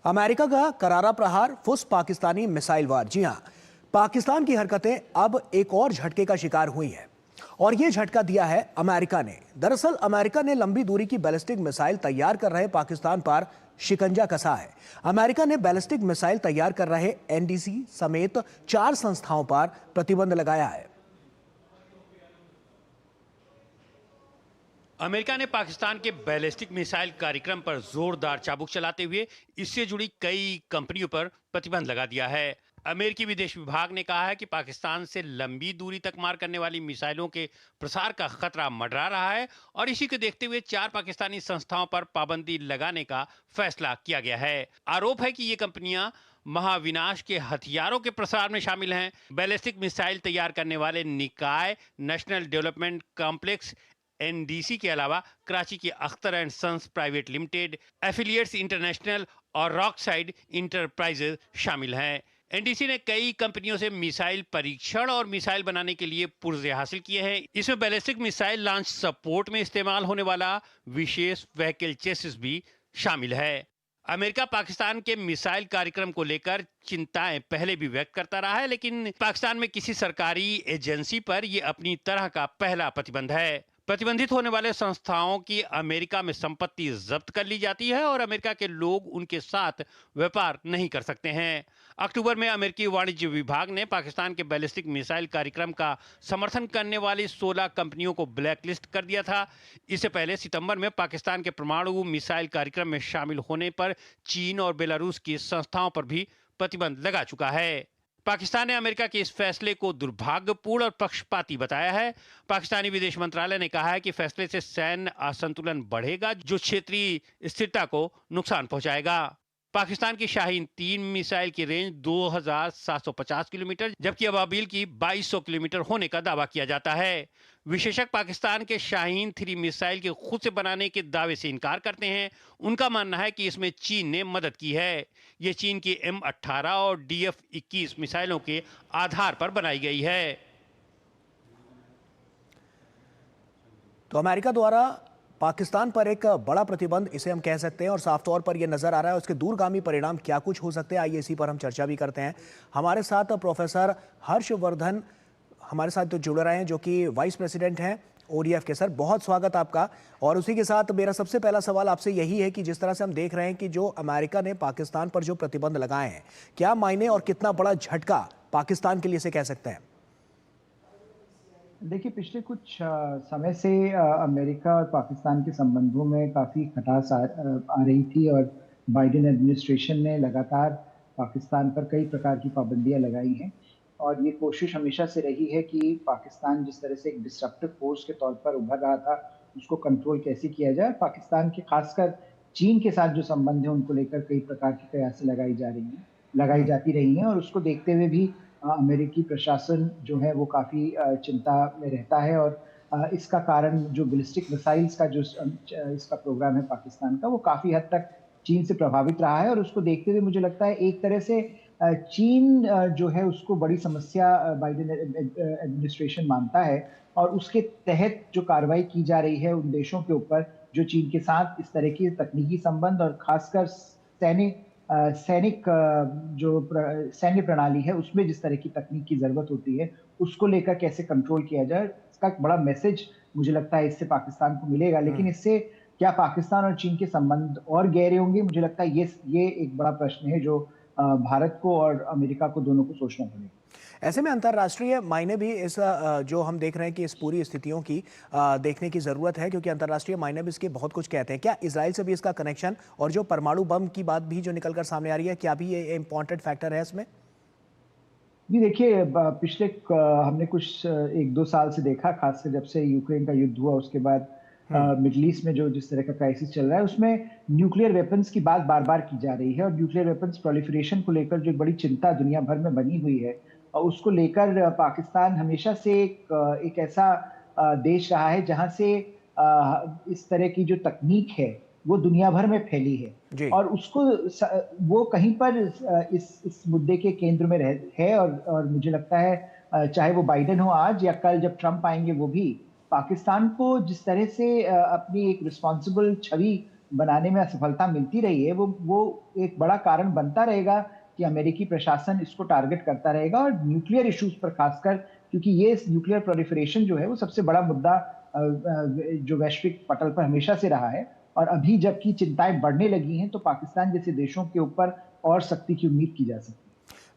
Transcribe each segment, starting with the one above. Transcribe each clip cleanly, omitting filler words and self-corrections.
America का करारा प्रहार, फुस पाकिस्तानी मिसाइल वार। जी हां, पाकिस्तान की हरकतें अब एक और झटके का शिकार हुई हैं और यह झटका दिया है अमेरिका ने। दरअसल अमेरिका ने लंबी दूरी की बैलिस्टिक मिसाइल तैयार कर रहे पाकिस्तान पर शिकंजा कसा है। अमेरिका ने बैलिस्टिक मिसाइल तैयार कर रहे एनडीसी समेत 4 संस्थाओं पर प्रतिबंध लगाया है। अमेरिका ने पाकिस्तान के बैलिस्टिक मिसाइल कार्यक्रम पर जोरदार चाबुक चलाते हुए इससे जुड़ी कई कंपनियों पर प्रतिबंध लगा दिया है। अमेरिकी विदेश विभाग ने कहा है कि पाकिस्तान से लंबी दूरी तक मार करने वाली मिसाइलों के प्रसार का खतरा मंडरा रहा है और इसी को देखते हुए 4 पाकिस्तानी संस्थाओं पर पाबंदी लगाने का फैसला किया गया है। आरोप है कि ये कंपनियां महाविनाश के हथियारों के प्रसार में शामिल हैं। बैलिस्टिक मिसाइल तैयार करने वाले निकाय नेशनल डेवलपमेंट कॉम्प्लेक्स एनडीसी के अलावा कराची के Akhtar and sons private limited, affiliates international और रॉकसाइड इंटरप्राइजेज शामिल हैं। एनडीसी ने कई कंपनियों से मिसाइल परीक्षण और मिसाइल बनाने के लिए पुर्जे हासिल किए हैं। इसमें बैलिस्टिक मिसाइल लॉन्च सपोर्ट में इस्तेमाल होने वाला विशेष व्हीकल चेसिस भी शामिल है। अमेरिका पाकिस्तान के मिसाइल कार्यक्रम को लेकर चिंताएं पहले भी व्यक्त करता रहा है, लेकिन पाकिस्तान में किसी सरकारी एजेंसी पर यह अपनी तरह का पहला प्रतिबंध है। प्रतिबंधित होने वाले संस्थाओं की अमेरिका में संपत्ति जब्त कर ली जाती है और अमेरिका के लोग उनके साथ व्यापार नहीं कर सकते हैं। अक्टूबर में अमेरिकी वाणिज्य विभाग ने पाकिस्तान के बैलिस्टिक मिसाइल कार्यक्रम का समर्थन करने वाली 16 कंपनियों को ब्लैकलिस्ट कर दिया था। इससे पहले सितंबर में पाकिस्तान के परमाणु मिसाइल कार्यक्रम में शामिल होने पर चीन और बेलारूस की संस्थाओं पर भी प्रतिबंध लगा चुका है। पाकिस्तान ने अमेरिका के इस फैसले को दुर्भाग्यपूर्ण और पक्षपाती बताया है। पाकिस्तानी विदेश मंत्रालय ने कहा है कि फैसले से सैन्य असंतुलन बढ़ेगा, जो क्षेत्रीय स्थिरता को नुकसान पहुंचाएगा। पाकिस्तान की शाहीन-3 मिसाइल की रेंज 2750 किलोमीटर जबकि अबाबिल की 2200 किलोमीटर होने का दावा किया जाता है। विशेषज्ञ पाकिस्तान के शाहीन-3 मिसाइल के खुद से बनाने के दावे से इनकार करते हैं। उनका मानना है कि इसमें चीन ने मदद की है। ये चीन की M18 और DF-21 मिसाइलों के आधार पर बनाई गई है। तो अमेरिका द्वारा पाकिस्तान पर एक बड़ा प्रतिबंध, इसे हम कह सकते हैं, और साफ तौर पर यह नजर आ रहा है उसके दूरगामी परिणाम क्या कुछ हो सकते हैं। आइए इसी पर हम चर्चा भी करते हैं। हमारे साथ प्रोफेसर हर्षवर्धन हमारे साथ जो जुड़ रहे हैं, जो कि वाइस प्रेसिडेंट हैं ODF के। सर, बहुत स्वागत आपका। और उसी के साथ मेरा सबसे पहला सवाल आपसे यही है कि जिस तरह से हम देख रहे हैं कि जो अमेरिका ने पाकिस्तान पर जो प्रतिबंध लगाए हैं, क्या मायने और कितना बड़ा झटका पाकिस्तान के लिए से कह सकते हैं? देखिए, पिछले कुछ समय से अमेरिका और पाकिस्तान के संबंधों में काफ़ी खटास आ रही थी और बाइडेन एडमिनिस्ट्रेशन ने लगातार पाकिस्तान पर कई प्रकार की पाबंदियां लगाई हैं। और ये कोशिश हमेशा से रही है कि पाकिस्तान जिस तरह से एक डिस्ट्रप्टिव फोर्स के तौर पर उभर रहा था, उसको कंट्रोल कैसे किया जाए। पाकिस्तान के खासकर चीन के साथ जो संबंध है, उनको लेकर कई प्रकार की कयासें लगाई जाती रही हैं और उसको देखते हुए भी अमेरिकी प्रशासन जो है वो काफ़ी चिंता में रहता है। और इसका कारण जो बैलिस्टिक मिसाइल्स का जो इसका प्रोग्राम है पाकिस्तान का, वो काफ़ी हद तक चीन से प्रभावित रहा है। और उसको देखते हुए मुझे लगता है एक तरह से चीन जो है उसको बड़ी समस्या बाइडेन एडमिनिस्ट्रेशन मानता है और उसके तहत जो कार्रवाई की जा रही है उन देशों के ऊपर जो चीन के साथ इस तरह की तकनीकी संबंध और खासकर सैन्य प्रणाली है, उसमें जिस तरह की तकनीक की जरूरत होती है, उसको लेकर कैसे कंट्रोल किया जाए, इसका एक बड़ा मैसेज मुझे लगता है इससे पाकिस्तान को मिलेगा। लेकिन इससे क्या पाकिस्तान और चीन के संबंध और गहरे होंगे? मुझे लगता है ये एक बड़ा प्रश्न है जो भारत को और अमेरिका को दोनों को सोचना पड़ेगा। ऐसे में अंतर्राष्ट्रीय मायने भी इस जो हम देख रहे हैं कि इस पूरी स्थितियों की देखने की ज़रूरत है, क्योंकि अंतर्राष्ट्रीय मायने भी इसके बहुत कुछ कहते हैं। क्या इजराइल से भी इसका कनेक्शन, और जो परमाणु बम की बात भी जो निकलकर सामने आ रही है, क्या भी ये इम्पोर्टेंट फैक्टर है इसमें? जी देखिए, पिछले हमने कुछ 1-2 साल से देखा, खासकर जब से यूक्रेन का युद्ध हुआ उसके बाद मिडल ईस्ट में जो जिस तरह का क्राइसिस चल रहा है, उसमें न्यूक्लियर वेपन्स की बात बार-बार की जा रही है और न्यूक्लियर वेपन्स प्रोलिफरेशन को लेकर जो बड़ी चिंता दुनिया भर में बनी हुई है, और उसको लेकर पाकिस्तान हमेशा से एक ऐसा देश रहा है जहाँ से इस तरह की जो तकनीक है वो दुनिया भर में फैली है। जी। और उसको वो कहीं पर इस मुद्दे के केंद्र में है। और मुझे लगता है चाहे वो बाइडेन हो आज या कल जब ट्रंप आएंगे, वो भी पाकिस्तान को जिस तरह से अपनी एक रिस्पॉन्सिबल छवि बनाने में असफलता मिलती रही है, वो एक बड़ा कारण बनता रहेगा कि अमेरिकी प्रशासन इसको टारगेट करता रहेगा और न्यूक्लियर इश्यूज पर खासकर, क्योंकि ये न्यूक्लियर प्रोलिफरेशन जो है वो सबसे बड़ा मुद्दा जो वैश्विक पटल पर हमेशा से रहा है। और अभी जबकि चिंताएं बढ़ने लगी हैं, तो पाकिस्तान जैसे देशों के ऊपर और सख्ती की उम्मीद की जा सकती है।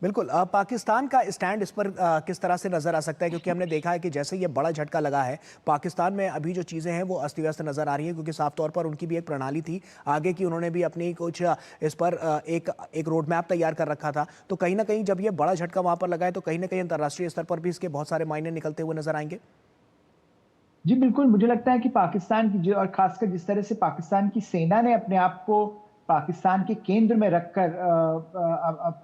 बिल्कुल। पाकिस्तान का स्टैंड इस पर किस तरह से नजर आ सकता है, क्योंकि हमने देखा है कि जैसे ये बड़ा झटका लगा है पाकिस्तान में, अभी जो चीज़ें हैं वो अस्त व्यस्त नजर आ रही हैं, क्योंकि साफ तौर पर उनकी भी एक प्रणाली थी आगे की, उन्होंने भी अपनी कुछ इस पर एक रोड मैप तैयार कर रखा था। तो कहीं ना कहीं जब ये बड़ा झटका वहां पर लगा है तो कहीं ना कहीं अंतर्राष्ट्रीय स्तर पर भी इसके बहुत सारे मायने निकलते हुए नजर आएंगे। जी, बिल्कुल, मुझे लगता है कि पाकिस्तान की जो और ख़ासकर जिस तरह से पाकिस्तान की सेना ने अपने आप को पाकिस्तान के केंद्र में रखकर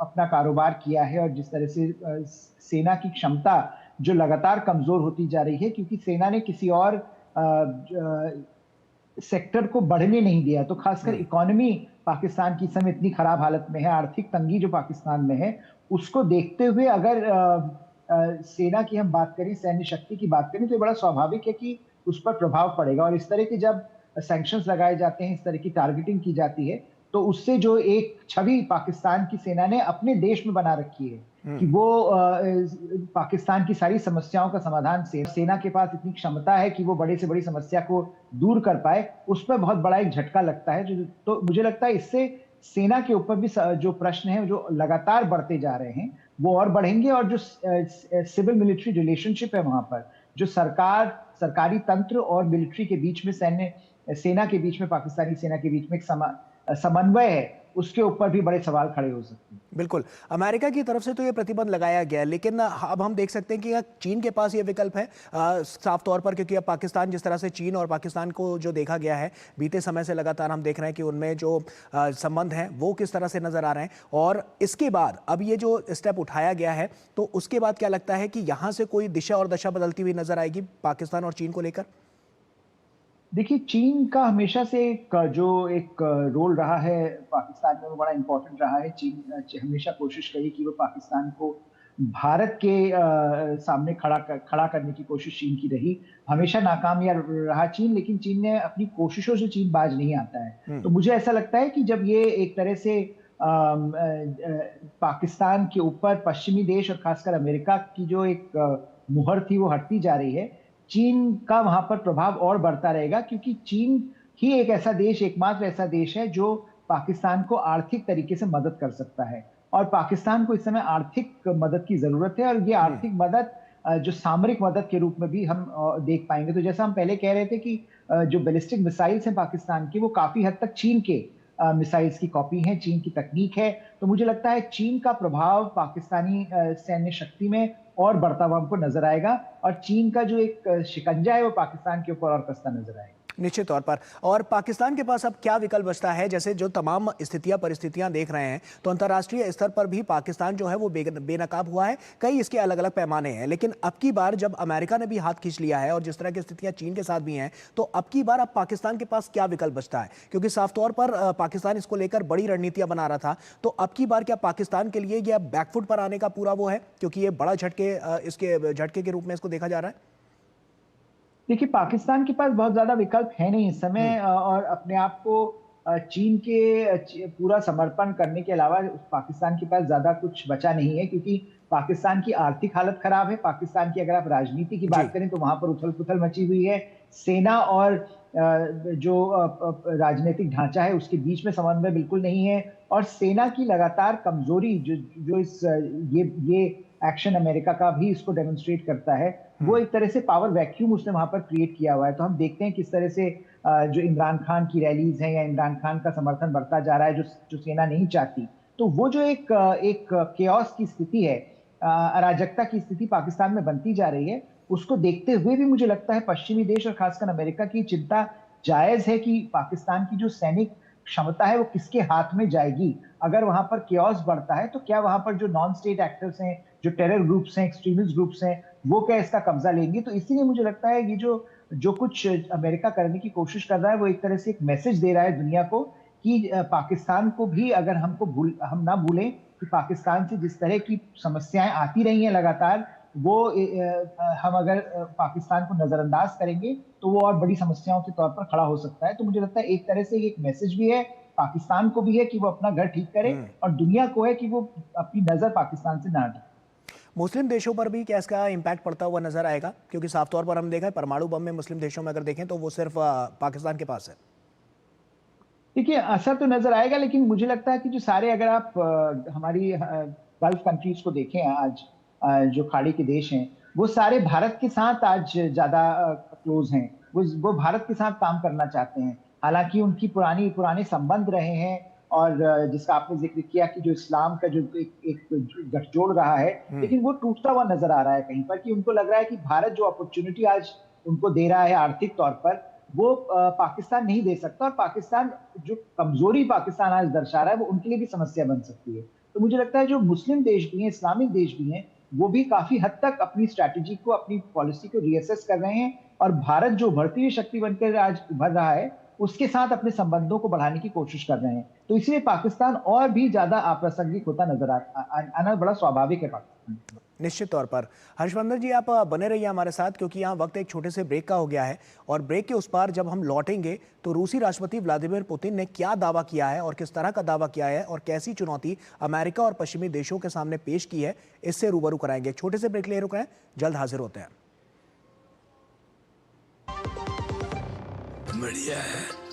अपना कारोबार किया है, और जिस तरह से सेना की क्षमता जो लगातार कमज़ोर होती जा रही है, क्योंकि सेना ने किसी और सेक्टर को बढ़ने नहीं दिया। तो ख़ासकर इकोनॉमी पाकिस्तान की इस समय इतनी ख़राब हालत में है, आर्थिक तंगी जो पाकिस्तान में है, उसको देखते हुए अगर सेना की हम बात करें, सैन्य शक्ति की बात करें, तो ये बड़ा स्वाभाविक है कि उस पर प्रभाव पड़ेगा। और इस तरह के जब सैंक्शंस लगाए जाते हैं, इस तरह की टारगेटिंग की जाती है, तो उससे जो एक छवि पाकिस्तान की सेना ने अपने देश में बना रखी है कि वो पाकिस्तान की सारी समस्याओं का समाधान सेना के पास इतनी क्षमता है कि वो बड़े से बड़ी समस्या को दूर कर पाए, उस पर बहुत बड़ा एक झटका लगता है। तो मुझे लगता है इससे सेना के ऊपर भी जो प्रश्न है जो लगातार बढ़ते जा रहे हैं वो और बढ़ेंगे, और जो सिविल मिलिट्री रिलेशनशिप है वहां पर, जो सरकारी तंत्र और मिलिट्री के बीच में, सेना के बीच में, पाकिस्तानी सेना के बीच में एक समन्वय है, उसके ऊपर भी बड़े सवाल खड़े हो सकते हैं। बिल्कुल। अमेरिका की तरफ से तो ये प्रतिबंध लगाया गया है, लेकिन अब हम देख सकते हैं कि चीन के पास ये विकल्प है साफ तौर पर, क्योंकि अब पाकिस्तान जिस तरह से चीन और पाकिस्तान को जो देखा गया है बीते समय से, लगातार हम देख रहे हैं कि उनमें जो संबंध हैं वो किस तरह से नजर आ रहे हैं। और इसके बाद अब ये जो स्टेप उठाया गया है, तो उसके बाद क्या लगता है कि यहाँ से कोई दिशा और दशा बदलती हुई नजर आएगी पाकिस्तान और चीन को लेकर? देखिए, चीन का हमेशा से एक रोल रहा है पाकिस्तान में, वो बड़ा इम्पोर्टेंट रहा है। चीन हमेशा कोशिश करी कि वो पाकिस्तान को भारत के सामने खड़ा करने की कोशिश चीन की रही। हमेशा नाकामयाब रहा चीन, लेकिन चीन ने अपनी कोशिशों से चीन बाज नहीं आता है। तो मुझे ऐसा लगता है कि जब ये एक तरह से पाकिस्तान के ऊपर पश्चिमी देश और खासकर अमेरिका की जो एक मुहर थी वो हटती जा रही है, चीन का वहां पर प्रभाव और बढ़ता रहेगा, क्योंकि चीन ही एक ऐसा देश, एकमात्र ऐसा देश है जो पाकिस्तान को आर्थिक तरीके से मदद कर सकता है। और पाकिस्तान को इस समय आर्थिक मदद की जरूरत है, और ये आर्थिक मदद जो सामरिक मदद के रूप में भी हम देख पाएंगे। तो जैसा हम पहले कह रहे थे कि जो बैलिस्टिक मिसाइल्स हैं पाकिस्तान की, वो काफी हद तक चीन के मिसाइल्स की कॉपी है, चीन की तकनीक है। तो मुझे लगता है चीन का प्रभाव पाकिस्तानी सैन्य शक्ति में और बढ़ता हुआ हमको नजर आएगा, और चीन का जो एक शिकंजा है वो पाकिस्तान के ऊपर और कसता नजर आएगा। निश्चित तौर पर। और पाकिस्तान के पास अब क्या विकल्प बचता है? जैसे जो तमाम स्थितियां परिस्थितियां देख रहे हैं, तो अंतर्राष्ट्रीय स्तर पर भी पाकिस्तान जो है वो बेनकाब हुआ है। कई इसके अलग अलग पैमाने हैं, लेकिन अब की बार जब अमेरिका ने भी हाथ खींच लिया है और जिस तरह की स्थितियां चीन के साथ भी हैं, तो अब की बार अब पाकिस्तान के पास क्या विकल्प बचता है? क्योंकि साफ तौर पर पाकिस्तान इसको लेकर बड़ी रणनीतियां बना रहा था, तो अब की बार क्या पाकिस्तान के लिए यह बैकफुट पर आने का पूरा वो है, क्योंकि ये बड़ा इसके झटके के रूप में इसको देखा जा रहा है? देखिए, पाकिस्तान के पास बहुत ज्यादा विकल्प है नहीं इस समय, और अपने आप को चीन के पूरा समर्पण करने के अलावा पाकिस्तान के पास ज्यादा कुछ बचा नहीं है, क्योंकि पाकिस्तान की आर्थिक हालत खराब है। पाकिस्तान की अगर आप राजनीति की बात करें तो वहां पर उथल पुथल मची हुई है। सेना और जो राजनीतिक ढांचा है उसके बीच में समन्वय बिल्कुल नहीं है, और सेना की लगातार कमजोरी जो ये एक्शन अमेरिका का भी इसको डेमोन्स्ट्रेट करता है, वो एक तरह से पावर वैक्यूम उसने वहां पर क्रिएट किया हुआ है। तो हम देखते हैं किस तरह से जो इमरान खान की रैलीज हैं या इमरान खान का समर्थन बढ़ता जा रहा है, जो सेना नहीं चाहती। तो वो जो एक केओस की स्थिति है, अराजकता की स्थिति पाकिस्तान में बनती जा रही है, उसको देखते हुए भी मुझे लगता है पश्चिमी देश और खासकर अमेरिका की चिंता जायज है कि पाकिस्तान की जो सैनिक क्षमता है वो किसके हाथ में जाएगी। अगर वहां पर केओस बढ़ता है तो क्या वहां पर जो नॉन स्टेट एक्टर्स हैं, जो टेरर ग्रुप्स हैं, एक्सट्रीमिस्ट ग्रुप्स हैं, वो क्या इसका कब्जा लेंगी? तो इसीलिए मुझे लगता है ये जो कुछ अमेरिका करने की कोशिश कर रहा है वो एक तरह से एक मैसेज दे रहा है दुनिया को कि पाकिस्तान को भी अगर हम ना भूलें कि पाकिस्तान से जिस तरह की समस्याएं आती रही हैं लगातार, वो हम अगर पाकिस्तान को नजरअंदाज करेंगे तो वो और बड़ी समस्याओं के तौर पर खड़ा हो सकता है। तो मुझे लगता है एक तरह से एक मैसेज भी है, पाकिस्तान को भी है कि वो अपना घर ठीक करे, और दुनिया को है कि वो अपनी नजर पाकिस्तान से ना हटाए। मुस्लिम देशों पर भी क्या इसका इम्पैक्ट पड़ता हुआ नजर आएगा? क्योंकि साफ तौर पर हम देखा है परमाणु बम में मुस्लिम देशों में अगर देखें तो वो सिर्फ पाकिस्तान के पास है। देखिए, असर तो नजर आएगा, लेकिन मुझे लगता है कि जो सारे, अगर आप हमारी गल्फ कंट्रीज को देखें आज, जो खाड़ी के देश हैं, वो सारे भारत के साथ आज ज्यादा क्लोज हैं। वो भारत के साथ काम करना चाहते हैं। हालांकि उनकी पुराने संबंध रहे हैं, और जिसका आपने जिक्र किया कि जो इस्लाम का जो एक गठजोड़ रहा है, लेकिन वो टूटता हुआ नजर आ रहा है कहीं पर, कि उनको लग रहा है कि भारत जो अपॉर्चुनिटी आज उनको दे रहा है आर्थिक तौर पर, वो पाकिस्तान नहीं दे सकता, और पाकिस्तान जो कमजोरी पाकिस्तान आज दर्शा रहा है वो उनके लिए भी समस्या बन सकती है। तो मुझे लगता है जो मुस्लिम देश भी हैं, इस्लामिक देश भी हैं, वो भी काफी हद तक अपनी स्ट्रैटेजी को, अपनी पॉलिसी को रीअसेस कर रहे हैं, और भारत जो उभरती हुई शक्ति बनकर आज उभर रहा है उसके साथ अपने संबंधों को बढ़ाने की कोशिश कर रहे हैं। तो इसलिए पाकिस्तान और भी ज्यादा अप्रासंगिक होता नजर आना बड़ा स्वाभाविक है पाकिस्तान। निश्चित तौर पर। हर्षवर्धन जी, आप बने रहिए हमारे साथ, क्योंकि यहाँ वक्त एक छोटे से ब्रेक का हो गया है, और ब्रेक के उस पार जब हम लौटेंगे तो रूसी राष्ट्रपति व्लादिमीर पुतिन ने क्या दावा किया है और किस तरह का दावा किया है और कैसी चुनौती अमेरिका और पश्चिमी देशों के सामने पेश की है, इससे रूबरू कराएंगे। एक छोटे से ब्रेक ले रुक रहे हैं, जल्द हाजिर होते हैं। बढ़िया है।